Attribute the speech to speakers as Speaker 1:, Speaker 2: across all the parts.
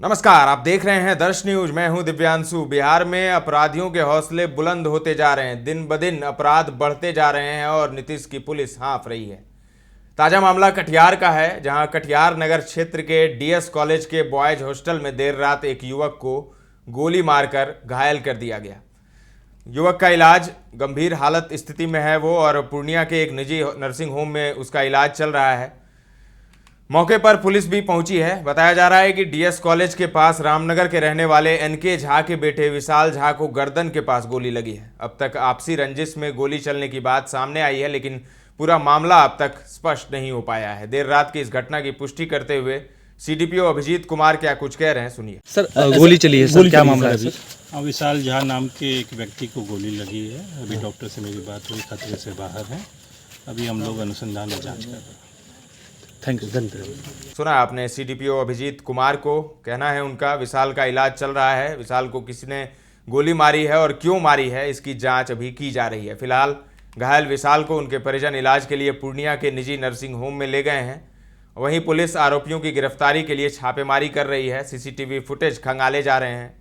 Speaker 1: नमस्कार, आप देख रहे हैं दर्श न्यूज। मैं हूं दिव्यांशु। बिहार में अपराधियों के हौसले बुलंद होते जा रहे हैं। दिन ब दिन अपराध बढ़ते जा रहे हैं और नीतीश की पुलिस हाँफ रही है। ताजा मामला कटिहार का है, जहां कटिहार नगर क्षेत्र के डीएस कॉलेज के बॉयज हॉस्टल में देर रात एक युवक को गोली मारकर घायल कर दिया गया। युवक का इलाज गंभीर हालत स्थिति में है वो, और पूर्णिया के एक निजी नर्सिंग होम में उसका इलाज चल रहा है। मौके पर पुलिस भी पहुंची है। बताया जा रहा है कि डीएस कॉलेज के पास रामनगर के रहने वाले एनके झा के बेटे विशाल झा को गर्दन के पास गोली लगी है। अब तक आपसी रंजिश में गोली चलने की बात सामने आई है, लेकिन पूरा मामला अब तक स्पष्ट नहीं हो पाया है। देर रात की इस घटना की पुष्टि करते हुए सीडीपीओ अभिजीत कुमार क्या कुछ कह रहे हैं, सुनिए।
Speaker 2: सर, गोली चली है सर, क्या मामला है सर?
Speaker 3: विशाल झा नाम के एक व्यक्ति को गोली लगी है। अभी डॉक्टर से मेरी बात हुई, खतरे से बाहर है। अभी हम लोग अनुसंधान और जांच कर रहे हैं।
Speaker 2: थैंक यू, धन्यवाद।
Speaker 1: सुना आपने सीडीपीओ अभिजीत कुमार को, कहना है उनका विशाल का इलाज चल रहा है। विशाल को किसी ने गोली मारी है और क्यों मारी है, इसकी जांच अभी की जा रही है। फिलहाल घायल विशाल को उनके परिजन इलाज के लिए पूर्णिया के निजी नर्सिंग होम में ले गए हैं। वहीं पुलिस आरोपियों की गिरफ्तारी के लिए छापेमारी कर रही है। सीसीटीवी फुटेज खंगाले जा रहे हैं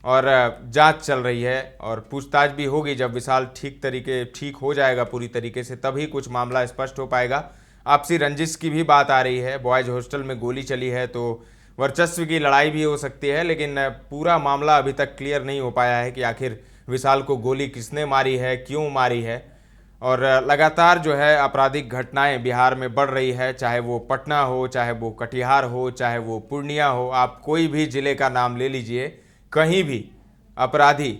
Speaker 1: और जांच चल रही है और पूछताछ भी होगी। जब विशाल ठीक हो जाएगा पूरी तरीके से, तभी कुछ मामला स्पष्ट हो पाएगा। आपसी रंजिश की भी बात आ रही है। बॉयज हॉस्टल में गोली चली है तो वर्चस्व की लड़ाई भी हो सकती है, लेकिन पूरा मामला अभी तक क्लियर नहीं हो पाया है कि आखिर विशाल को गोली किसने मारी है, क्यों मारी है। और लगातार जो है आपराधिक घटनाएं बिहार में बढ़ रही है, चाहे वो पटना हो, चाहे वो कटिहार हो, चाहे वो पूर्णिया हो। आप कोई भी ज़िले का नाम ले लीजिए, कहीं भी अपराधी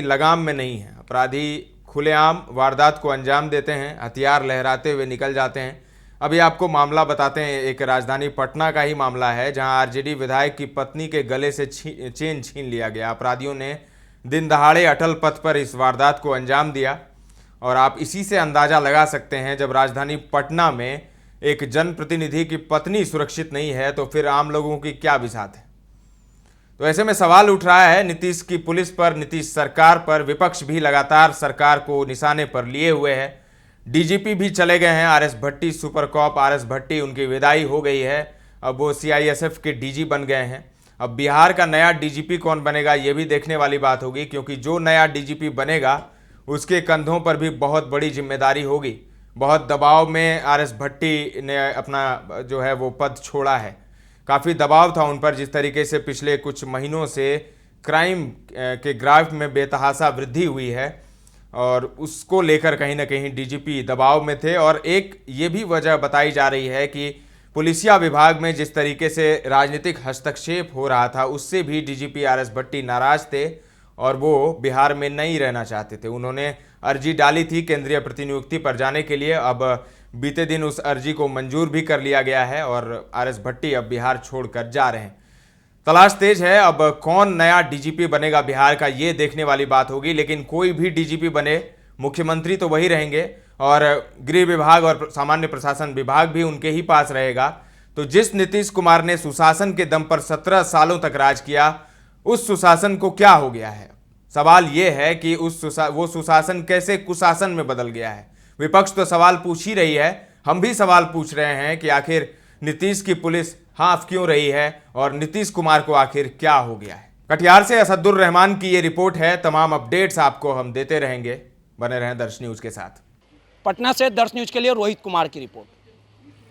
Speaker 1: लगाम में नहीं है। अपराधी खुलेआम वारदात को अंजाम देते हैं, हथियार लहराते हुए निकल जाते हैं। अभी आपको मामला बताते हैं, एक राजधानी पटना का ही मामला है, जहां आरजेडी विधायक की पत्नी के गले से चेन छीन लिया गया। अपराधियों ने दिन दहाड़े अटल पथ पर इस वारदात को अंजाम दिया और आप इसी से अंदाज़ा लगा सकते हैं, जब राजधानी पटना में एक जनप्रतिनिधि की पत्नी सुरक्षित नहीं है तो फिर आम लोगों की क्या बिसात है। तो ऐसे में सवाल उठ रहा है नीतीश की पुलिस पर, नीतीश सरकार पर। विपक्ष भी लगातार सरकार को निशाने पर लिए हुए है। डीजीपी भी चले गए हैं, आरएस भट्टी, सुपर कॉप आरएस भट्टी, उनकी विदाई हो गई है। अब वो सीआईएसएफ के डीजी बन गए हैं। अब बिहार का नया डीजीपी कौन बनेगा, ये भी देखने वाली बात होगी, क्योंकि जो नया डीजीपी बनेगा उसके कंधों पर भी बहुत बड़ी जिम्मेदारी होगी। बहुत दबाव में आरएस भट्टी ने अपना जो है वो पद छोड़ा है। काफ़ी दबाव था उन पर, जिस तरीके से पिछले कुछ महीनों से क्राइम के ग्राफ में बेतहाशा वृद्धि हुई है, और उसको लेकर कहीं ना कहीं डीजीपी दबाव में थे। और एक ये भी वजह बताई जा रही है कि पुलिसिया विभाग में जिस तरीके से राजनीतिक हस्तक्षेप हो रहा था, उससे भी डीजीपी आरएस भट्टी नाराज थे और वो बिहार में नहीं रहना चाहते थे। उन्होंने अर्जी डाली थी केंद्रीय प्रतिनियुक्ति पर जाने के लिए। अब बीते दिन उस अर्जी को मंजूर भी कर लिया गया है और आरएस भट्टी अब बिहार छोड़कर जा रहे हैं। तलाश तेज है। अब कौन नया डीजीपी बनेगा बिहार का, ये देखने वाली बात होगी। लेकिन कोई भी डीजीपी बने, मुख्यमंत्री तो वही रहेंगे और गृह विभाग और सामान्य प्रशासन विभाग भी उनके ही पास रहेगा। तो जिस नीतीश कुमार ने सुशासन के दम पर 17 सालों तक राज किया, उस सुशासन को क्या हो गया है। सवाल ये है कि वो सुशासन कैसे कुशासन में बदल गया है। विपक्ष तो सवाल पूछ ही रही है, हम भी सवाल पूछ रहे हैं कि आखिर नीतीश की पुलिस हाँफ क्यों रही है और नीतीश कुमार को आखिर क्या हो गया है। कटिहार से असदुर रहमान की ये रिपोर्ट है। तमाम अपडेट्स आपको हम देते रहेंगे, बने रहें दर्श न्यूज के साथ।
Speaker 4: पटना से दर्श न्यूज के लिए रोहित कुमार की रिपोर्ट।